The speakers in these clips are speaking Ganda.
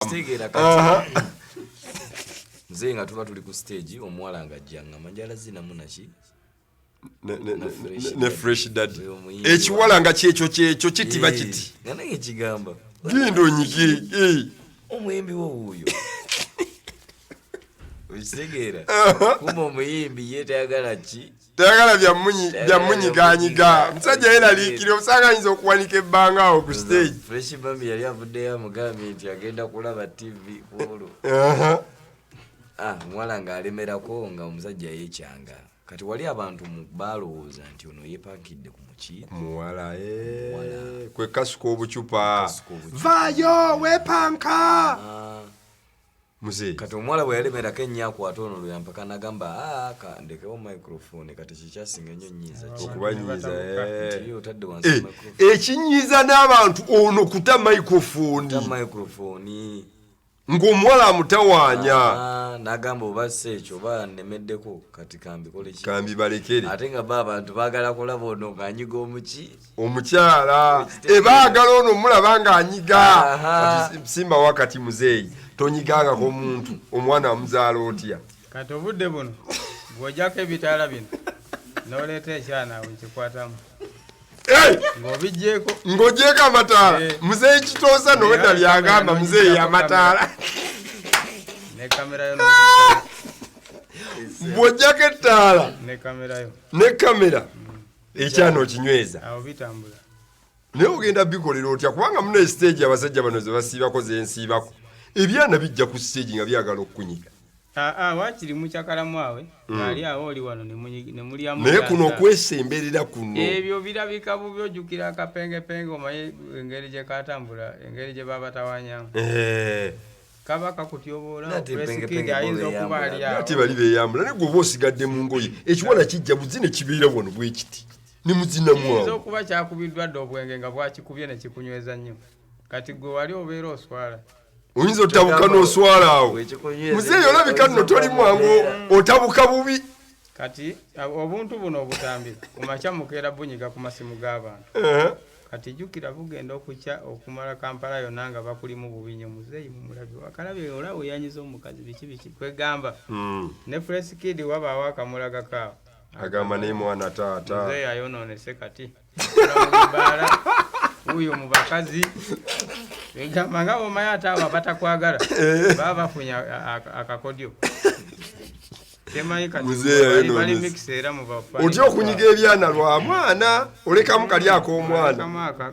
Stegera kati. Nze nga tuba tuli ku stage omuwala ngajjanga manjala zina munachi. Ne fresh daddy. Ekiwala nga kyekyo kitiba kiti. Ngana ekigamba. Gindo nyige. Omuyimbi wo huyo. Stegera. Kuma omuyimbi yetayagala ki? Tayagala byamunyiganyiga. Musajja yera likiro osanga yinza okuwanika ebbanga awo ku stage. Fresh bambi yali avuddeyo amugambye nti agenda kulaba TV olwo. Mwala ng'alemerako nga omusajja yeekyanga. Kati wali abantu balowooza nti ono yeepankidde ku muki. Muwala kwe kasuka obucupa. Vaayo weepanka. Muze. Kati omuwala bwe yalemerako ennyo akwata ono lweyampaka n'agamba ndekewo microphone kati kikyasinga ennyo nnyiza okubanyiiza otadde wansi ekinyiiza n'abantu ono kuta microphone ng'omuwala amutawaanya n'agamba oba si ekyo oba nnemeddeko kati kambikole ki kambi balekere ate nga abantu baagala kulaba ono ng'anyiga omukyala baagala ono mulaba ng'anyiga simba wakati muzeeyi tonyigangako omuntu omwana amuzaala otya kati obudde buno bw'ojjako ebitaala bino n'oleeta ekyana awo nkikwatamu ng'ogyeko amataala muzeeyi kitoosa nowedda byagamba muzeeyi amataala ne kamerayo bw'ojjako ettaala ne kamera ekyana okinyweza awo bitambula naye ogenda bikolera otya kubanga muno esiteegi abasajja bano ze basiibako zensiibako ebyana bijja ku stage nga byagala okunyiga wakiri mukyakalamu awe ali awo oli wano ne mulyamu naye kuno okwesemberera kuno ebyo birabika bubi ojjukira akapengepenge omanyi engeri gye katambula engeri gye babatawanyamu kaba kakutyoboola presikidi ayinza okuba ali awo ate bali beeyambula naye gwoba osigadde mu ngoye ekiwala kijja buzi ne kibeera wano bwe kiti ne muzinamu awo okuba kyakubiddwa dde obwenge nga bwakikubye ne kikunyweza nnyo kati gwe wali obeera oswala oyinza otabuka n'oswala awo muzeeyi olabika nno toli mwangu otabuka bubi kati obuntu buno obutambi kumakya mukeera bunyiga ku masimu g'abantu kati jjukira bugenda okukya okumala Kampala yonna nga bakulimu bubi nnyo muzeeyi mumulabye wakalabye ola weyanyiza omukazi biki kwegamba ne fresh kid wabaawo akamulaga kaawo agamba naye mwana taata muzeeyi ayonoonese kati uyo mu bakazi egamba nga omaye ate abo batakwagala baba bafunye akakodyo temanyi kati bali mix era mu bafani otya okunyiga ebyana lwa mwana olekamu kali ak'omwana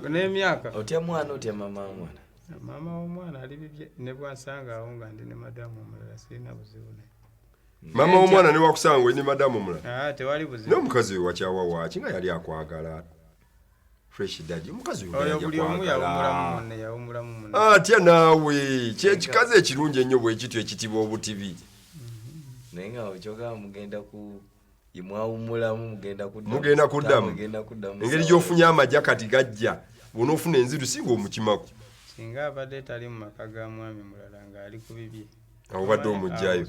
n'emyaka otya mwana otya mama w'omwana mama w'omwana ali bibye ne bwansanga awo nga ndi ne madamu omulala sirina buzibu naye mama w'omwana ne wakusanga ne madamu omulala tewali buzibu n'omukazi we wakyawa waaki nga yali akwagala fresh daddy omukazi oyo buli omu yawumulamu munne atya naawe kyekikazi ekirungi ennyo bwe kityo ekitibwa obutibi naye nga okyoga mugenda mwawumulamu mugenda kuddamu engeri gy'ofunye amajja kati gajja bw'onoofuna enziru singa omukimako singa abadde tali mu maka ga mwami mulala ng'ali ku bibye obadde omugjayo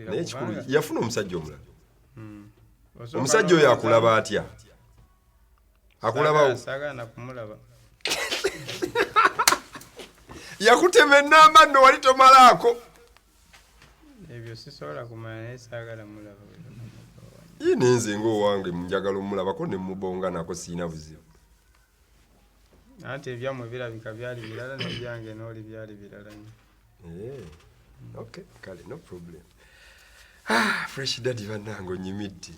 naye kikulu yafuna omusajja omulala omusajja oyo akulaba atya akulabawo sagana kumulaba yakutema ennamba nno wali tomalaako ebyo sisobola kumanya naye saagala mulaba ye nenze ng'owange njagala omulabako ne mubonga nako siina buzibu anti ebyammwe birabika byali birala nebyange n'oli byali birala nnyo okay kale no problem fresh daddy bannange onyimidde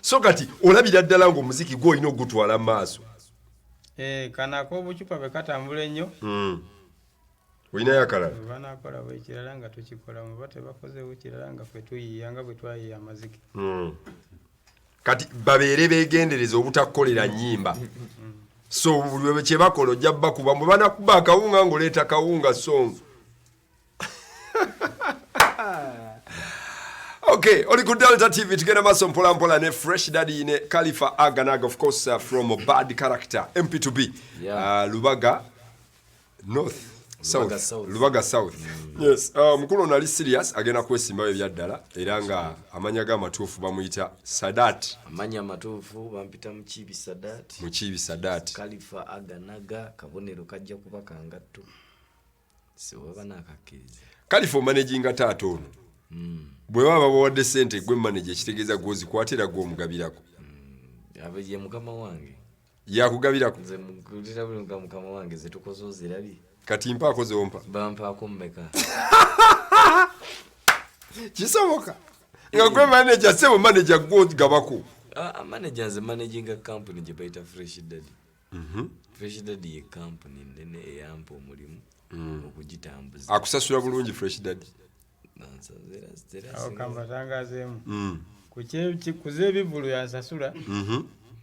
so kati olabira ddala ng'omuziki gw'olina ogutwala mu maaso kanako obucupa bwe katambula ennyo olinayo akalala banakola bwekirala nga tukikola muba tebakozeewo kirala nga ffe tuyiiya nga bwe twayiiya amaziki kati babeere beegendereza obutakukolera nnyimba so buli kye bakola ojja bakuba bwe banakuba akawunga ng'oleeta kawunga songa okay, oli ku Delta TV tugenda maso mpola mpola ne fresh daddy ne Khalifa Aganaga of course from a bad character MP2B Lubaga North Lubaga South yes mukulu nali serious agenda kwesimbayo ebyaddala era nga amanya g'amatuufu bamuyita Sadat amanya amatuufu bampita Mukibi Sadat Khalifa Aganaga kabonero kajja kuba kangatto siwaba nakakiriza Khalifa managinga taata ono bwe baba bawadde ssente gwe manager ekitegeeza gwozikwatira gw'omugabirako abeje mukama wange yakugabirako nze mukutira buli mukama wange ze tukoze ozirabi kati mpaako zompa bampaako mmeka kisoboka nga gwe manager sebo manager gw'ogabako manager nze managing company gye bayita Fresh Daddy Fresh Daddy ye company nene eyampa omulimu okugitambuza akusasula bulungi Fresh Daddy awo kambatangazeemu kuze ebivulu yansasula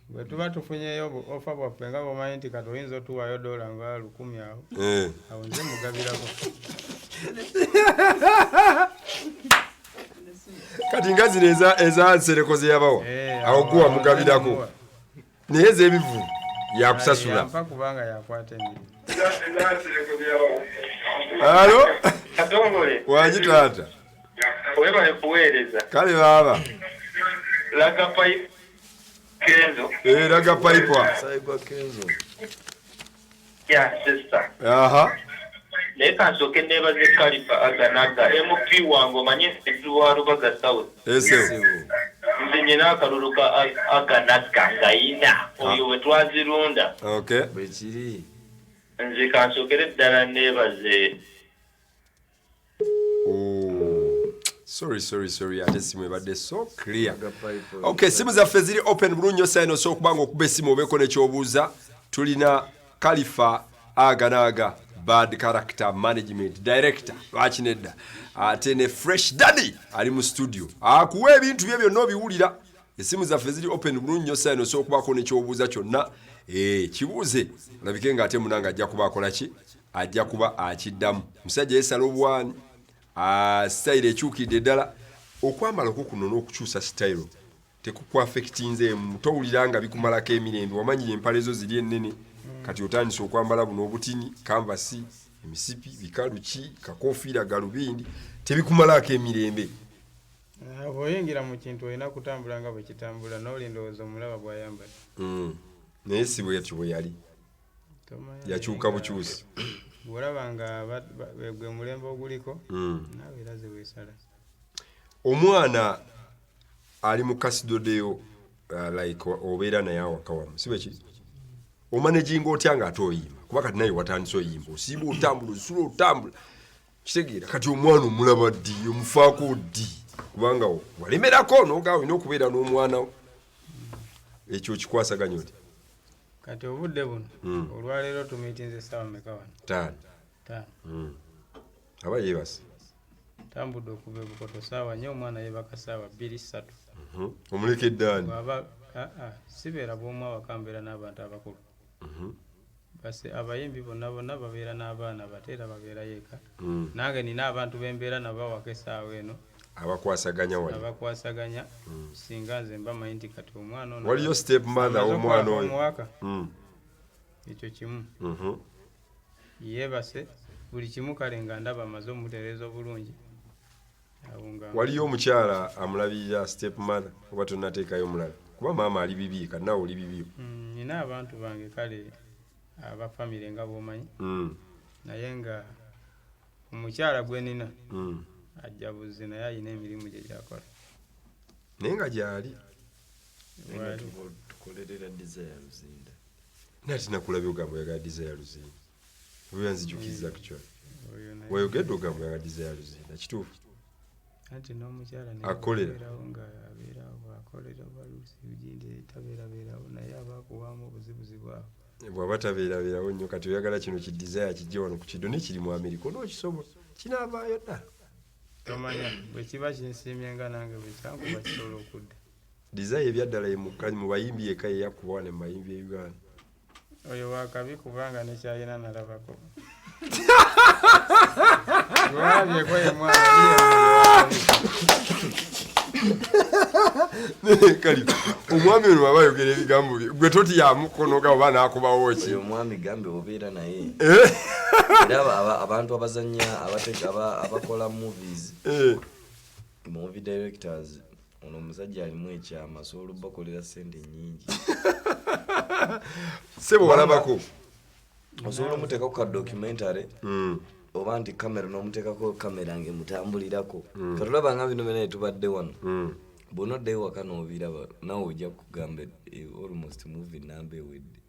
bwe tuba tufunyeyo ofa bwaffe nga bwomanyi nti kati oyinza otuwaayo dola nga 1,000 awo awo nze mugabirako kati nga zino eza nsereko ze yabawa awo guwa mugabirako naye ez'ebivulu yakusasula yampa kubanga yakwata emirimu alo Katongole wangi taata webale kuweereza kale baaba laga pipe Kenzo laga paipa Cyber Kenzo ya sister aha naye kansooke neebaze Khalifa Aganaga MP wange omanye ezuwa Rubaga South ese nze nyina akalulu ka Aganaga ngayina oyo we twazirunda okay bwekiri nze kansookere ddala neebaze sorry ate simu ebadde so clear okay simu zaffe ziri open bulungi osayino so okubanga okuba essimu obeeko nekyobuuza tulina Khalifa Aganaga bad character management director lwaki nedda ate ne Fresh Daddy ali mu studio akuwa ebintu bye byonna obiwulira essimu zaffe ziri open bulungi osayino so okubaako nekyobuuza kyonna kibuuze olabike nga ate munanga ajja kuba akola ki ajja kuba akiddamu musajja yesala obwani style ekyukidde ddala okwambala okukuno n'okukyusa style tekukwaffectinze towulira nga bikumalako emirembe wamanyi empale zo ziri ennene kati otandise okwambala buno obutini kanvasi emisipi bikaluki kakofiira galubindi tebikumalako emirembe bw'oyingira mu kintu olina kutambula nga bwe kitambula n'olindowooza omulaba bw'ayambala naye si bwetyo bwe yali yakyuka bukyusi bw'olaba nga gwe mulembe oguliko naawe era ze weesala omwana ali mu kasidodeyo like obeera naye awaka wamu si bwe kiri omanaginga otya nga ate oyimba kuba kati naye watandise oyimba osiiba otambula osula otambula kitegeera kati omwana omulaba ddi omufaako ddi kubanga walemerako noga olina okubeera n'omwana wo ekyo kikwasaganya oti kati obudde buno olwaleero tumiitinze essaawa meka wano 5 aba yeebase tambudde okuva ebukoto ssaawa nnyo omwana yeebaka ssaawa 2-3 omuleka eddaani sibeera bw'omu awaka mbeera n'abantu abakulu base abayimbi bonna babeera n'abaana bateera babeerayo eka nange nina abantu bembeera nabo awaka essaawa eno abakwasaganya singa nze mbamanyi nti kati omwana ono waliyo step mother w'omwana oyo omuwaka ekyo kimu yeebase buli kimu kale nga ndaba amaze omutereeza obulungi waliyo omukyala amulabirira step mother oba tonnateekayo mulala kuba maama ali bibi kati nawe oli bibiyo nina abantu bange kale aba famire nga bw'omanyi naye nga omukyala gwe nina ajja buzzi naye alina emirimu gye gyakola naye nga gyali tukolerera Desire Luzinda naye tinakulabye ogamba oyagala Desire Luzinda oyo yanzijukiriza kukyala wayogedde ogamba oyagala Desire Luzinda kituufu anti n'omukyala akolera nga abeerawo akolera baluusi ugindi tabeerabeerawo naye abakuwamu obuzibuzi bwabwe bw'aba tabeerabeerawo nnyo kati oyagala kino ki Desire kijje wano ku kidoni kiri mu Amerika onookisobola kinaavaayo ddala tomanya bwe kiba kinsiimye nga nange bwe kyankuba kisobola okudda Desire ebyaddala mu bayimbi eka yeyakuba wane mu bayimbi e Uganda oyo wakabi kubanga nekyalina nalabako lwabyeko ye mwana kali omwami ono aba ayogera ebigambo bye gwe toti yamukonoga oba n'akubawo ki oyo omwami gambe obeera naye era abantu abazanya abakola movies movie directors ono omusajja alimu ekyama asobola bakolera sente nyingi sebo walabako osobola omuteekako ka documentary oba nti kamera n'omuteekako kamera ng'emutambulirako katulaba nga bino byonna tubadde wano bw'onoddayo waka n'obiraba nawe ojja kugamba almost movie namba ewedde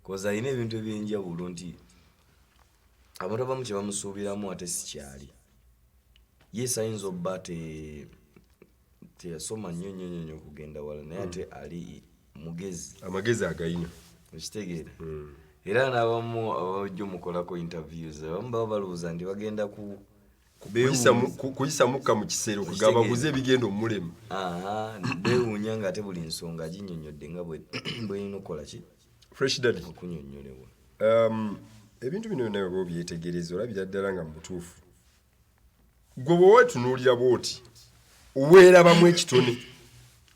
koza alina ebintu ebyenjawulo nti abantu abamu kye bamusuubiramu ate si kyali yes ayinza obba teyasoma nnyo okugenda wala naye ate ali mugezi amagezi agayina okitegeera era n'abamu abajja omukolako interviews abamu baba balowooza nti bagenda kuyisa mukka mu kiseera okugamba buze ebigenda omulemu beewuunya ng'ate buli nsonga ginnyonnyodde nga bwelina okukola ki fresh daddy okunnyonnyolebwa ebintu bino nawe bw'obyetegereza olabira ddala nga mu butuufu gwe bwewetunuulira bw'oti weerabamu ekitone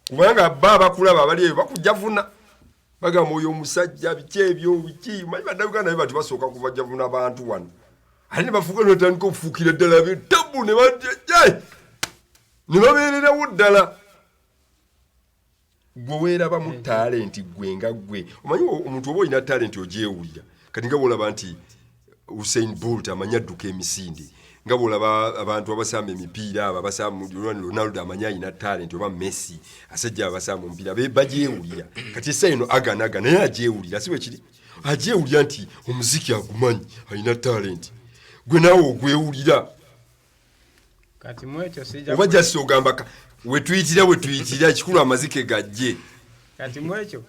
kubanga bba abakulaba abali eyo bakujjavuna bagamba oyo omusajja biki ebyo biki manyi bannayuganda naye bati basooka kubajjavuna abantu wano ate ne bafuuka netandika okufuukira ddala betabu ne babeererawo ddala gwe weerabamu talenti gwe nga gwe omanyi omuntu oba olina talenti ogyewulira kati nga bwolaba nti Usain Bolt amanyi adduka emisinde nga bwolaba abantu abasamba emipiira abo abasamba Ronaldo amanyi alina talenti oba Messi asajja abasamba omupiira bagyewulira kati essa eno aganaga naye agyewulira si bwe kiri agyewulira nti omuziki agumanyi alina talenti gwe naawe ogwewulira kati mwekyo sijja oba jasi ogamba wetuyitira ekikulu amazike gajje kati mwekyo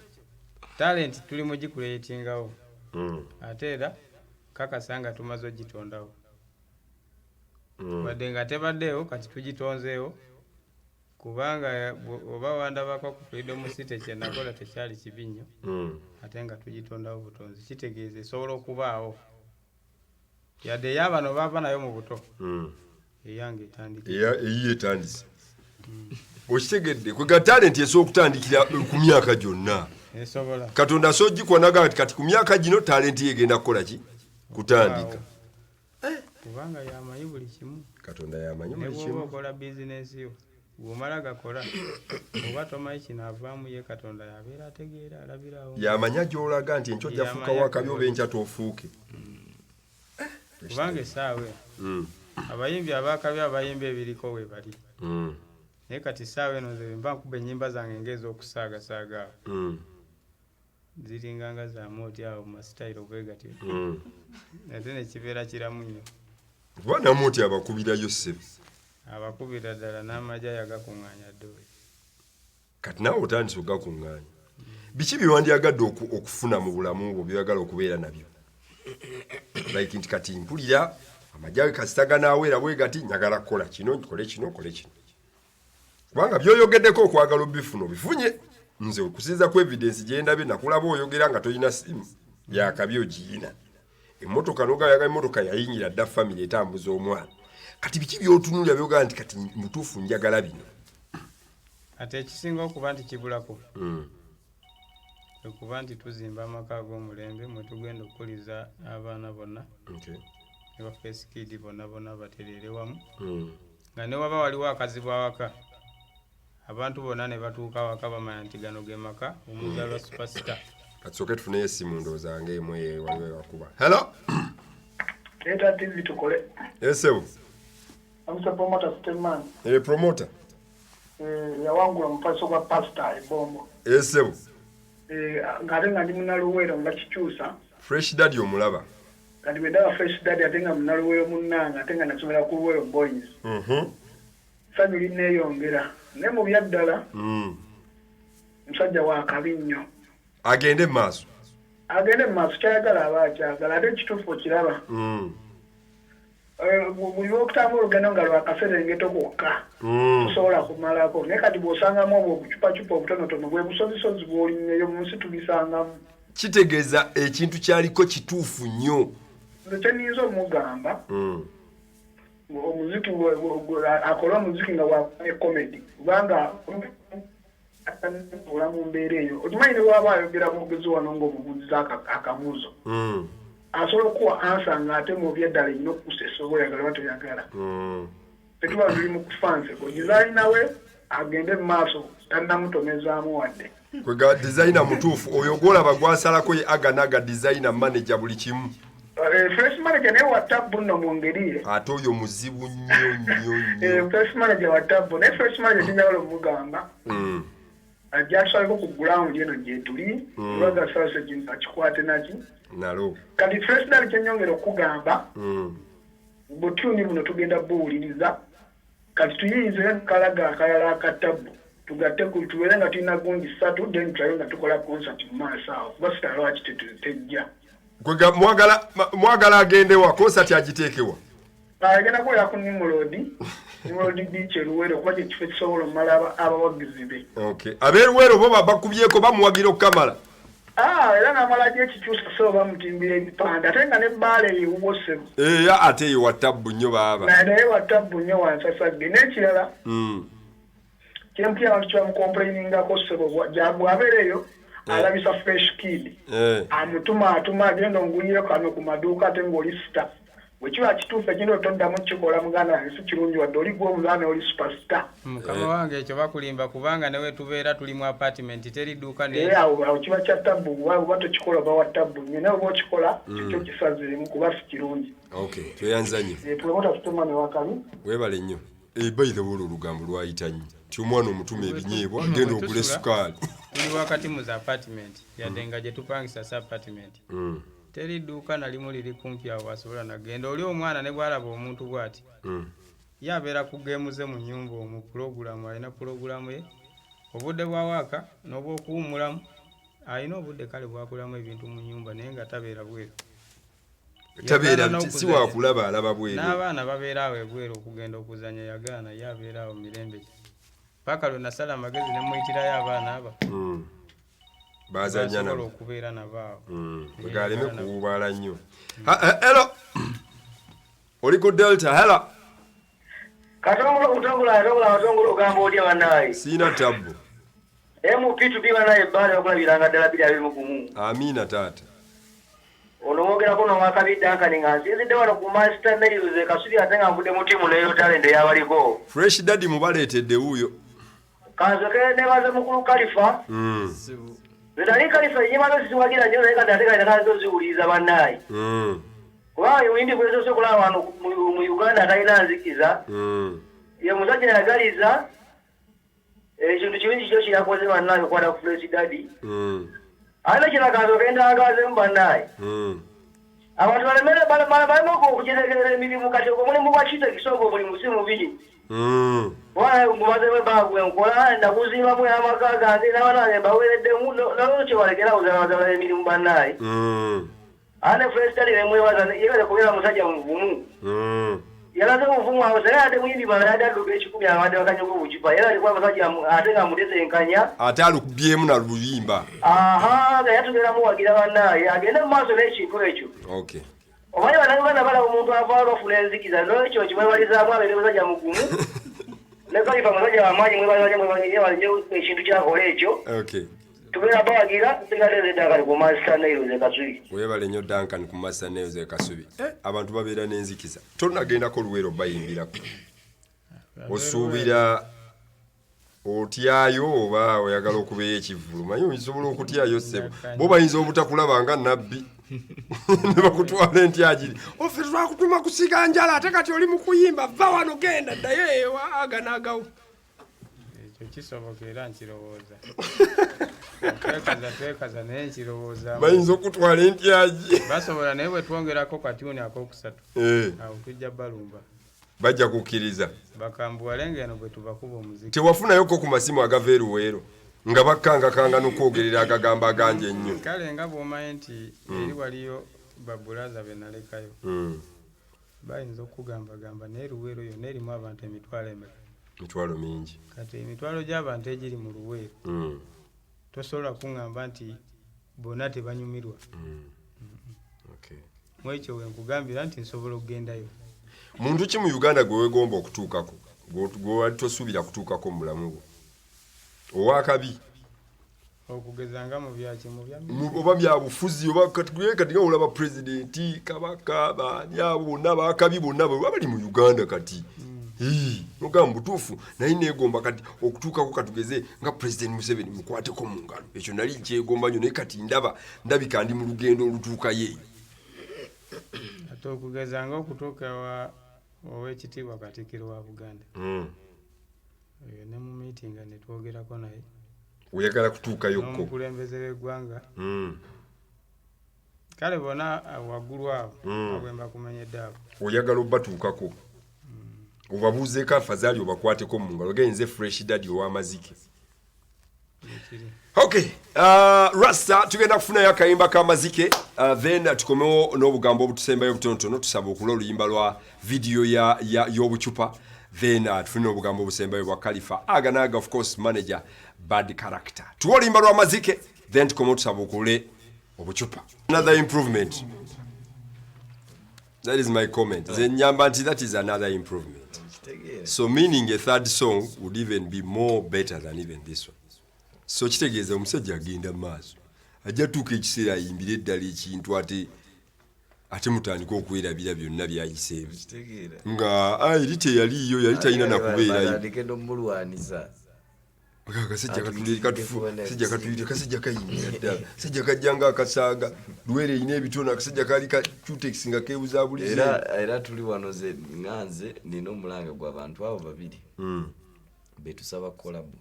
talenti tuli mugikuleetingawo ate era kakasanga tumaze ogitondawo wadde nga tebaddeewo kati tugitonzeewo kubanga oba wandabako ku Freedom City kyenakola tekyali kibi nnyo ate nga tugitondawo butonzi kitegeeza esobola okubaawo yadde eyabano baava nayo mu buto eyange eyiye etandise okitegedde kwega talenti esobola okutandikira ku myaka gyonna esobola katonda so gikonaga kati ku myaka gino talenti yegenda kukola ki kutandika kubanga yamanyi buli kimu katonda yamanyi buli kimu kimu okola bizinesi yo bw'omala gakola oba tomanyi kino avaamu ye katonda yabeera ategeera alabirawo yamanya gy'olaga nti enkyo jafuuka wakabi oba enkya toofuuke kubanga essaawe abayimbi abakabi abayimbi ebiriko we bali naye kati essaawa eno nze mba nkuba ennyimba zange ng'ez'okusaagasaaga ziringanga za mooti awo mu masitayiro bwe gatyo ate ne kibeera kiramu nnyo bwana mooti abakubirayo ssebe abakubira ddala n'amagye yagakuŋŋaanya ddooyi kati naawe otandise ogakuŋŋaanya biki byewandyagadde okufuna mu bulamu bwo byoyagala okubeera nabyo like nti kati mpulira amagye kasitaganaweera bwe gati njagala kukola kino nkole kino kole kino kubanga byoyogeddeko okwagala obifuna obifunye nze okusinza ku evidence gyendabye nakulaba oyogera nga tolina simu byakabi ogiyina emmotoka nogayaga emmotoka yayingira dda famire etambuza omwana kati biki byotunulira byogaa nti kati mutuufu njagala bino ate ekisinga okuba nti kibulako okuba nti tuzimba amaka ag'omulembe mwe tugenda okukuliza abaana bonna ne ba Face Kid bonna batereere wamu nga ne waba waliwo akazibu awaka abantu bonna ne batuuka awaka bamanya nti gano ge maka omuzaalwa superstar katusooke tufuneyo essimu ndoozange emwe waliwo wakuba hello Eta TV tukole. Esebu. Amsa promoter Steelman. Promoter. Ya wangu la mpaso kwa pastor Ebombo. Esebu. Ngatenga ndi munaluwero ngakikyusa. Fresh Daddy omulaba. Kati bedawa Fresh Daddy atenga munaluwero munanga atenga nasomera ku Royal Boys. Family neyongera. Ne mu byaddala. Musajja wa kabinyo. Agende maaso. Agende maaso kyayagala abakyagala ate kituufu kiraba. Buli lwokutambula olugendo nga lwakaserengeto kwokka tusobola kumalako naye kati bw'osangamu obwo obucupacupa obutonotono bwe busozisozi bw'olinneyo mu nsi tubisangamu. Kitegeeza ekintu kyaliko kituufu nnyo. Nze kyeniyinza omugamba omuziki akola omuziki nga wakane comedy kubanga ola mu mbeera eyo okimanyi ne waba ayogera mwogezi wano ng'omubuuziza akabuuzo asobola okuwa ansa ng'ate mu byeddala nnyo okusesa oba oyagala oba toyagala tetuba tuli mu kufa nseko dizayina we agende mu maaso tannamutomezaamu wadde kwega dizayina mutuufu oyo gwolaba gwasalako ye aganaga dizayina manager buli kimu Fresh manager naye wa Tabbu nno mu ngeri ye. Ate oyo muzibu nnyo. Fresh manager wa Tabbu naye fresh manager tinjawulo omugamba. Ajja asaliko ku ground eno gye tuli. Lwaga sasa kintu akikwate naki. Nalo. Kati fresh dali kyenyongera okugamba. Butuni buno tugenda buwuliriza. Kati tuyinza nkalaga akalala aka Tabbu. Tugatte ku tuwere nga tulina gundi 3 then tulayo nga tukola concert mu maaso awo. Basita lwaki tetujja. Kwega mwagala agende wa concert agiteekewa. Agenda kukola ku Nimrodi Beach Luwero kuba kifo ekisobola omala abawagizi be. Okay. Abeeruwero bo bakubyeko bamuwagira okukamala. Era n'amala gy'ekikyusa so bamutimbira ebipande ate nga n'ebbaala eyo ewuwose. Ate eyo wa Tabbu nnyo baaba. Naye wa Tabbu nnyo wansasadde n'ekirala. Kyempya abantu kyamukomplainingako sebo bw'abeereyo alabisa fresh kid. Atuma agenda ongulire kano ku maduuka ate ng'oli star. Bwe kiba kituufu ekino toddamu kikola muganda wange si kirungi wadde oli gwe omulaana oli superstar. Mukama wange ekyo bakulimba kubanga newe tubeera tuli mu apartment teri dduuka awo kiba kya Tabbu oba tokikola oba wa Tabbu nnyo naye oba okikola kikyo kisazeemu kuba si kirungi. Okay, tweyanza nnyo. Promota tutuma ne wakalu. Weebale nnyo. By the way olugambo lwayita nnyo. Ti omwana omutuma ebinyeebwa agenda ogula essukaali. Tuli wakati mu apartment yadde nga gye tupangisa sa apartment. Teri dduuka nalimu liri kumpi awo asobola nagenda oli omwana ne bwalaba omuntu bw'ati. Yabeera ku geemu ze mu nnyumba mu pulogulamu alina pulogulamu ye obudde bwa waaka n'obwokuwummulamu alina obudde kale bwakulamu ebintu mu nnyumba naye nga tabeera bweru. Tabeera si waakulaba alaba bweru. N'abaana babeera awo ebweru okugenda okuzanya yagaana ye abeera awo mirembe. Paka lwe nasala amagezi ne muyitirayo abaana aba. Bazanya nabo okubeera nabo. Galeme kuwubala nnyo. Hello. Oli ku Delta, hello. Katongolo kutongolo ogamba oli abanaye. Sina Tabbu. MP2B banaye bbaala okulabiranga ddala biri abimu gumu. Amina taata. Ono mwogerako n'owakabidde ankani nga nsinzidde wano ku Master Nails Kasubi ate nga nvudde mu ttiimu neyo talent eyabaliko. Fresh Daddy mubaleetedde wuuyo. Kanzoke nebaze mukulu Khalifa. Nali Khalifa yimaze siziwagira nnyo naye kati ate kali nakanzo ziwuliriza bannaye. Kubanga yindi kwezose kulaba wano mu Uganda atalina nzikiza. Ye musajja yagaliza ekintu kirungi kyo kyakoze bannaye okwata ku Fresh Daddy. Ate kino kanzoke ndagaze mu bannaye. Abantu balema okugezegerera emirimu kati ogwo mulimu gwa Kiita Kisongo buli musimu biri. Mubaze bwe bagwe nkola ndakuzimbamu amaka gange n'abanange mbaweereddemu nalwo kyewalekera ozalazala emirimu bannaye. Ate Fresh Daddy ne mwebaza yebaze kubeera musajja muvumu. Yalaze muvumu awo naye ate muyimbi bala yadde adduka ekikumi abadde bakanyuga obukipa era alikuwa musajja ate nga mutesenkanya. Ate alukubyemu na luyimba. Nga yatubeeramu wagira bannaye agende mu maaso n'ekintu ekyo. Okay. Omanyi bannayuganda balaba omuntu avaayo bafuna enzikiza n'ekyo kimwebalizaamu abeere musajja mugumu. Ne Khalifa musajja w'amaanyi mwebaliye ekintu kyakola ekyo. Okay. Tubeera bawagira nsigadde Duncan ku Master Nails Kasubi. Weebale nnyo Duncan ku Master Nails Kasubi. Abantu babeera n'enzikiza. Tonagendako Luweero bayimbirako. Osuubira otyayo oba oyagala okubeera ekivvulu. Manyi osobola okutyayo ssebo. Bo bayinza obutakulaba nga nabbi. Ne bakutwala entyagiri. Offe twakutuma kusiga njala ate kati oli mu kuyimba vva wano genda ddayo eyo aganagawo. Ekyo kisoboka era nkirowooza. Twekaza naye nkirowooza. Bayinza okutwala entyagi. Basobola naye bwe twongerako katyuni akookusatu. Awo tujja balumba. Bajja kukkiriza. Bakambuwalenga eno bwe tubakuba omuziki. Tewafunayoko ku masimu agava eruweero nga bakkangakanga n'okwogerera agagamba aganje ennyo. Kale nga bw'omanyi nti eri waliyo babulaza be nalekayo. Bayinza okugambagamba naye Luweero yonna erimu abantu emitwalo emeka. Mitwalo mingi. Kati emitwalo gy'abantu egiri mu Luweero tosobola kuŋŋamba nti bonna tebanyumirwa. Mu ekyo we nkugambira nti nsobola okugendayo. Muntu ki mu Uganda gwe weegomba okutuukako gwe tosuubira kutuukako mu bulamu bwo? Owakabi okugeza nga mu byaki mu bya oba byabufuzi oba kati nga olaba pulezidenti kabaka baani abo bonna bakabi bonna abali mu Uganda kati. Nogamba butuufu naye neegomba kati okutuukako katugeze nga Pulezidenti Museveni mukwateko mu ngalo. Ekyo nali nkyegomba nnyo naye kati ndabika ndi mu lugendo olutuuka yeeyo. ate okugeza ng'okutuuka ow'ekitiibwa Katikkiro wa Buganda ne mu miitinga ne twogerako naye oyagala kutuukayokko n'omukulembeze w'eggwanga kale bona waggulu awo abwemba kumenyedde abo oyagala obbatuukako obabuuzeeko afazaali obakwateko mu ngalo genze Fresh Daddy ow'amazike. Okay, Rasta tugenda kufunayo akayimba k'amazike then tukomewo n'obugambo obutusembayo obutonotono tusaba okulola oluyimba lwa video y'obucupa then tufune obugambo obusembayo bwa Khalifa Aganaga, of course manager Bad Character. Tuwa oluyimba lwa mazike then tukomewo tusaba okulole obucupa. Another improvement. That is my comment. Nyambanti, that is another improvement. So meaning a third song would even be more better than even this one. So kitegeeza omusajja agenda maaso ajja tuuka ekiseera ayimbira eddala ekintu ate mutandika okwerabira byonna byayiseewo nga eri teyaliiyo yali talina nakubeerayo kasajja kayimbira ddala kasajja kajja nga akasaaga luwere erina ebitono akasajja kaali ka cutex nga keebuzaabulize era tuli wano nganze nina omulanga gw'abantu abo babiri betusaba kolabo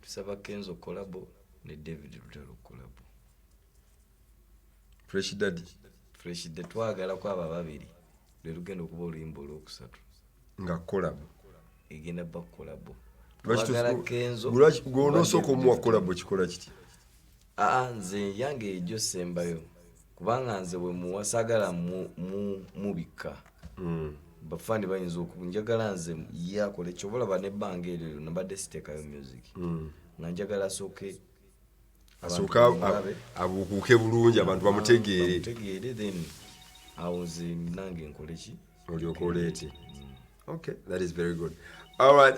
tusaba Kenzo kolabo ne David Lutero kolabo. Fresh Daddy twagala kwaba babiri lugendo okuba oluyimba olwokusatu nga kolabo egenda ba kolabo twagala Kenzo gw'onosooka omuwa kolabo kikola kiti nze yange ejjo sembayo kubanga nze bwe muwasagala mubika bafani bayinza okunjagala nze yakole kyobola nebbanga eryo nabadde siteekayo music nga njagala asooke abukuuke bulungi abantu bamutegeere then awo nze nange nkole ki olyoka oleete. Okay, that is very good. All right,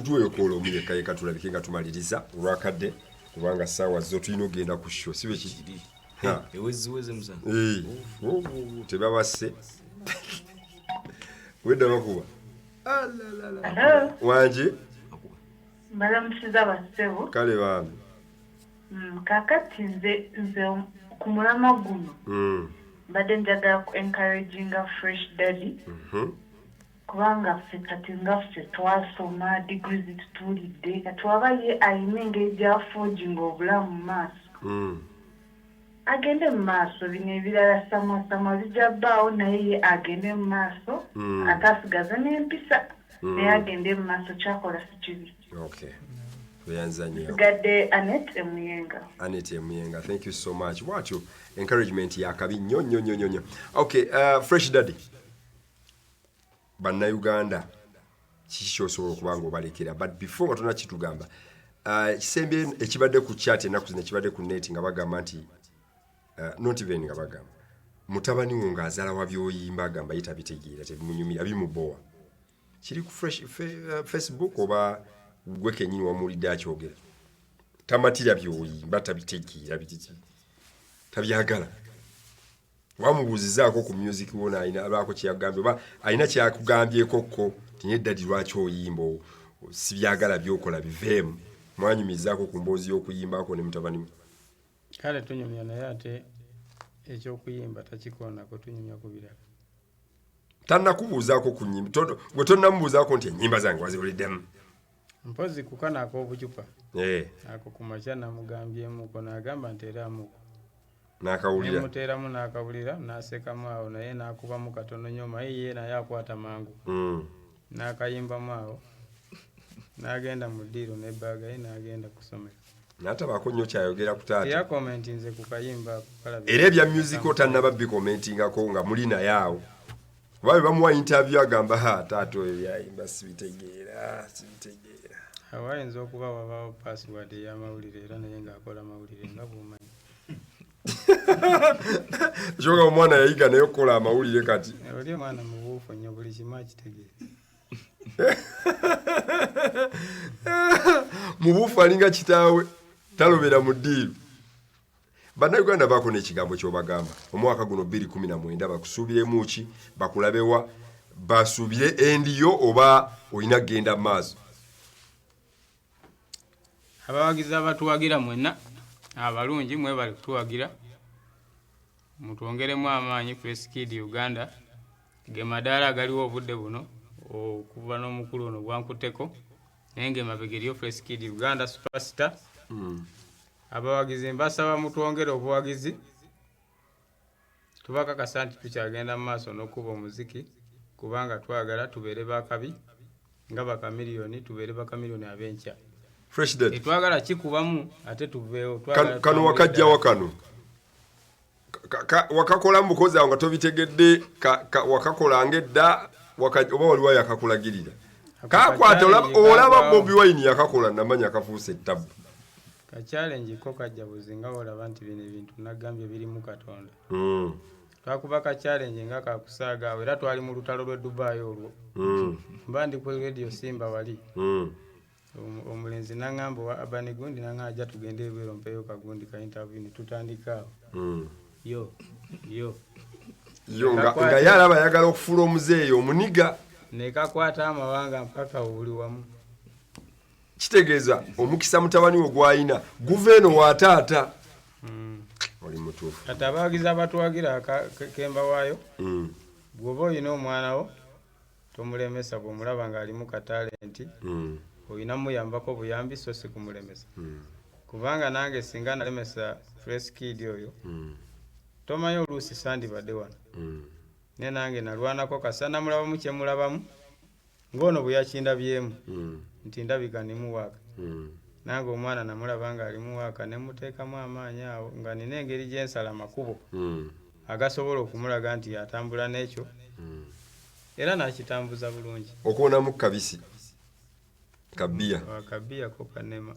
tuweekoola omuyekayeka tulabike nga tumaliriza olwakadde kubanga ssaawa zo tulina okgenda ku show sibe kiri eweziweze musana tebabasse wedda bakuba wanje mbalamusiza bassebo kale bambi kakati nze ku mulama guno mbadde njagala ku encouraginga Fresh Daddy kubanga ffe kati nga ffe twasoma degrees tutuulidde kati waba ye ayina engeri gy'afoojinga obulamu mu maaso agende mu maaso bino ebirala samasama bijja bbaawo naye ye agende mu maaso atasigaza n'empisa naye agende mu maaso kyakola si kibi. Okay. Tuyanzanyo. Gadde Annette Emuyenga. Thank you so much. Watch encouragement yakabi nnyo. Okay, Fresh Daddy. Bannayuganda kiki kyosobola okubanga obalekera but before nga tonna kitugamba kisembye ekibadde ku chat ennaku zino ekibadde ku net nga bagamba nti not even nga bagamba mutabani wo ng'azaala wa byoyimba agamba ye tabitegeera tebimunyumira bimubowa kiri ku Facebook oba gwe kennyini wamuwulidde akyogera tamatira byoyimba tabitegeera bitiki tabyagala wamubuuzizaako ku music wona ayina abaako kyeyagambye oba ayina kyakugambyeko ko tinye Daddy lwaki oyimba si byagala byokola biveemu mwanyumizaako ku mboozi y'okuyimbaako ne mutabani we kale tunyumya naye ate ekyokuyimba takikoonako tunyumya ku birala tannakubuuzaako ku nnyimba gwe tonnamubuuzaako nti ennyimba zange waziwuliddemu mpozi kukanako obucupa ako ku makya namugambyemuko n'agamba nteeramuko n'akawulira nemuteeramu n'akawulira n'asekamu awo naye n'akubamu katono nnyo maye ye naye akwata mangu n'akayimbamu awo n'agenda mu ddiiro n'ebbaaga ye n'agenda kusomera n'atabaako nnyo kyayogera ku taata era komenti nze ku kayimba era ebya music otannaba bikomentingako nga muli naye awo oba bwe bamuwa interview agamba taata oyo byayimba sibitegeera awo ayinza okuba wabaawo password ey'amawulire era naye ng'akola mawulire nga bw'omanyi kyoga omwana yayiga naye okukola amawulire kati oli omwana mubuufu nnyo buli kimu akitegeera mubuufu alinga kitaawe talobera mu ddiiru. Bannayuganda baako n'ekigambo ky'obagamba omwaka guno 2019 bakusuubiremu ki bakulabewa basuubire endiyo oba olina genda mu maaso. Abawagizi abatuwagira mwenna abalungi mwebale kutuwagira mutwongeremu amaanyi Fresh Kid Uganda ge madaala agaliwo obudde buno okuva n'omukulu ono gwankuteko naye ng'emabega eriyo Fresh Kid Uganda Superstar. Abawagizi mbasaba mutwongere obuwagizi tubakakasa nti tukyagenda mu maaso n'okuba omuziki kubanga twagala tubeere bakabi nga bakamiliyoni tubeere bakamiliyoni ab'enkya. Fresh Daddy twagala kikubamu ate tuveewo kano wakajja wakano wakakola mukozi awo nga tobitegedde wakakola ngedda oba waliwo yakakulagirira kakwata olaba Bobi Wine yakakola namanya kafuuse ettabu ka challenge ko kajja buzinga olaba nti bino ebintu nagambye biri mu Katonda. Twakuba ka challenge nga kakusaaga era twali mu lutalo lwe Dubai olwo mbandi ku radio Simba wali omulenzi nangamba wa Abani Gundi nangaja tugende ebero mpeyo kagundi ka interview ni tutandika yo nga yalaba yagala okufula omuzeeyo omuniga nekakwata amawanga mpaka obuli wamu. Kitegeeza omukisa mutabani wo gwayina guveeno wa taata oli mutuufu kati abawagiza batwagira kemba waayo bw'oba olina omwana wo tomulemesa bw'omulaba ng'ali mu katalenti olina muyambako buyambi so si kumulemesa kubanga nange singa nalemesa Fresh Kid oyo tomanyi oluusi sandibadde wano ne nange nalwanako kasana mulabamu kye mulabamu ng'ono bwe yakindabyemu nti ndabika nimuwaaka nange omwana namulaba nga ali muwaaka ne muteekamu amaanyi awo nga nina engeri gy'ensala makubo agasobola okumulaga nti yatambula n'ekyo era n'akitambuza bulungi. okubonamu kabisi kabiya ko kanema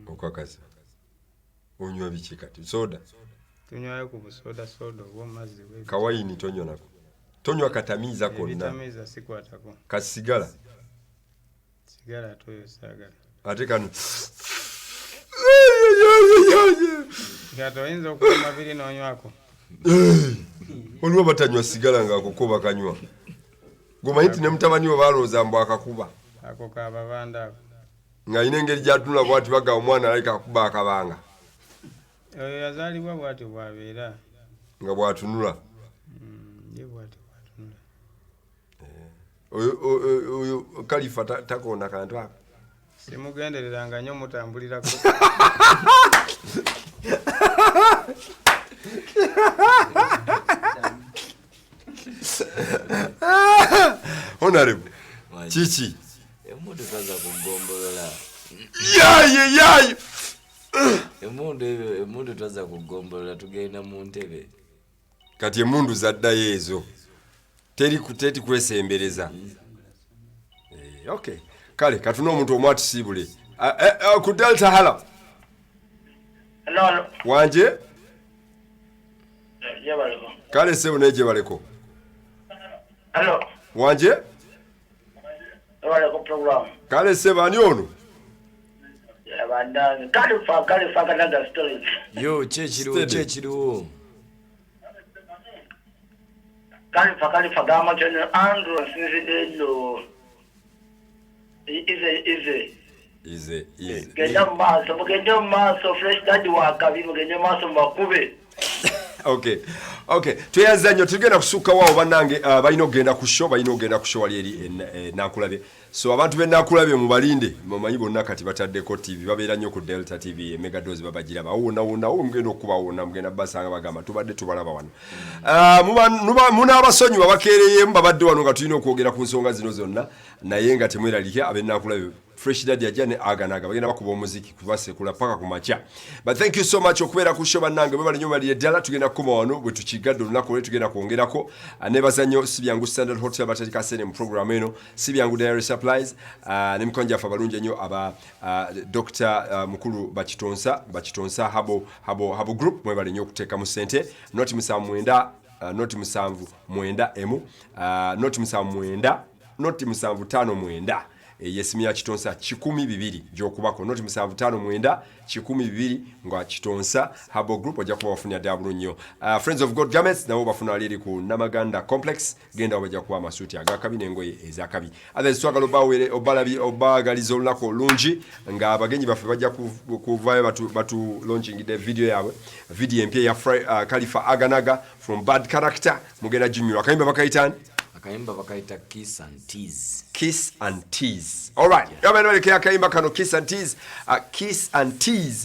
okwakaza onywa biki kati soda tunywayo ku busoda soda oba mazzi kawayini tonywa nako tonywa katamiiza konna vitamiza sikwatako kasigala sigala toyo sagala ate kano oyinza okuluma biri n'onywako waliwo batanywa sigala ng'akukuba kanywa gomanyi nti ne mutabani we balowooza mbu akakuba ako kababanda ako ng'alina engeri gy'atunula bw'ati baga omwana alayika akuba akabanga oyo yazaalibwa bw'ati bw'abeera nga bw'atunula ye bw'ati bw'atunula oyo Kalifa takoona kantu ako simugendereranga nnyo mutambulirako honorable kiki emundu twaza kugombolola yaye emundu twaza kugombolola tugenda mu ntebe kati emundu zaddayo ezo teri kwesembereza okay kale katuna omuntu omu atusiibule ku Delta hala wanje kale sebo naye gye baleko wanje kale sebo ani ono yo kyekiriwo Kalifa gama kene Andrew sinzidelo ize genda maso Fresh Daddy wakabi mugende maso makube okay tuyanza nnyo tugenda kusuka wao bannange balina ogenda ku show wali eri nakulabe so abantu b'enakulabe mubalinde mumanyi bonna kati bataddeko TV babeera nnyo ku Delta TV Mega Dose babagira bawona mugenda okubawona mugenda basanga bagamba tubadde tubalaba wano muna abasonyiwa bakeereyemu babadde wano nga tulina okwogera ku nsonga zino zonna naye nga temweralike ab'enakulabe Fresh Daddy ajane aganaga bagenda bakuba omuziki kubasekula paka ku macha but thank you so much okubeera ku show bannange bwe bali nnyo bali eddala tugenda kukoma wano bwe tukigadde olunaku lwe tugenda kwongerako nebazannyo sibyangu Standard Hotel batandika sene mu program eno sibyangu Dairy Supplies ne mikonja afa balungi nnyo aba Dr. Mukulu Bakitonsa Habo Group mwe bali nnyo okuteeka mu sente noti 7 noti 7 mwenda emu noti 7 mwenda noti 7 5 mwenda yesimya kitonsa 1,200 gyokubako noti 759 1,200 nga kitonsa Habo Group ojja kuba wafunira ddabulu nnyo. Friends of God Garments nabo bafuna liri ku Namaganda Complex genda bajja kuba amasuuti agakabi n'engoye ezakabi. Others twagala obagaliza olunaku olungi nga abagenyi baffe bajja kuvayo batu launching the video yaabwe video empya ya Khalifa Aganaga from Bad Character mugenda jinyula akayimba bakayitani akayimba bakaita Kiss and Tease. Kiss and Tease. All right. Yabana baleke akayimba kano Kiss and Tease. Kiss and Tease